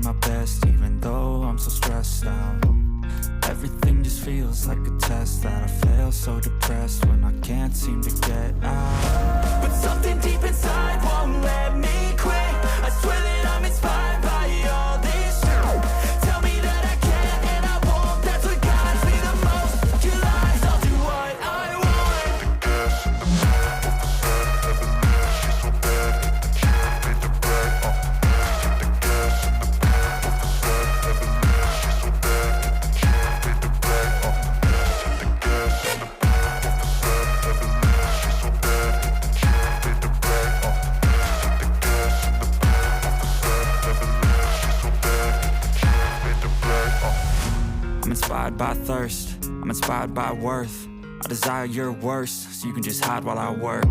my best, even though I'm so stressed out. Everything just feels like a test that I fail, so depressed when I can't seem to get out. But something deep inside won't let me quit. I swear that I'm inspired by all this shit. Tell me that I can and I won't. That's what guides me the most. Your lies, I'll do what I want. I'm inspired by thirst, I'm inspired by worth. I desire your worst, so you can just hide while I work.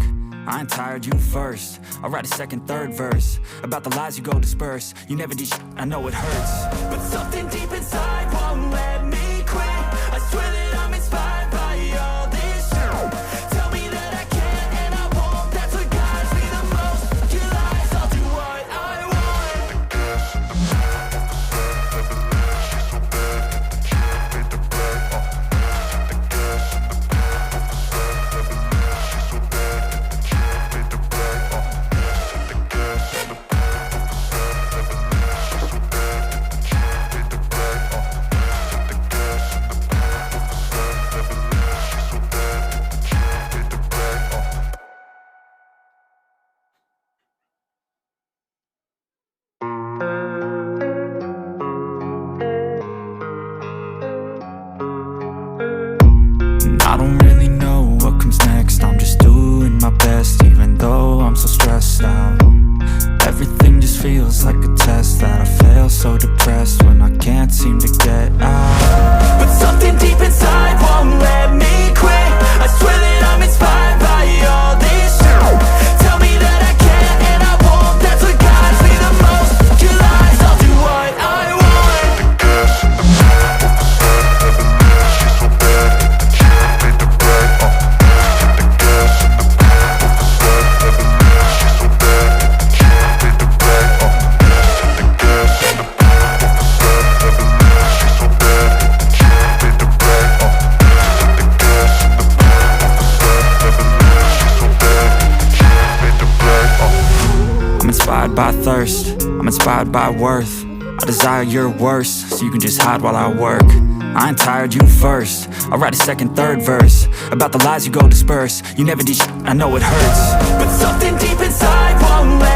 I ain't tired, you first. I'll write a second, third verse about the lies you go disperse. You never did shit, I know it hurts. But something deep inside won't let me quit. I swear that I'm inspired by all this shit. Tell me that I can and I won't. That's what guides me the most. Your lies, I'll do what I want. I don't really know what comes next. I'm just doing my best, even though I'm so stressed out. Everything just feels like a test that I fail, so depressed when I can't seem to get out. But something deep inside won't let me quit. I swear that I'm inspired by all this shit. Tell me that I can and I won't. That's what guides me the most. Your lies, I'll do what I want. I'm inspired by thirst, I'm inspired by worth. I desire your worst, so you can just hide while I work. I ain't tired, you first. I'll write a second, third verse about the lies you go disperse. You never did shit, I know it hurts. But something deep inside won't let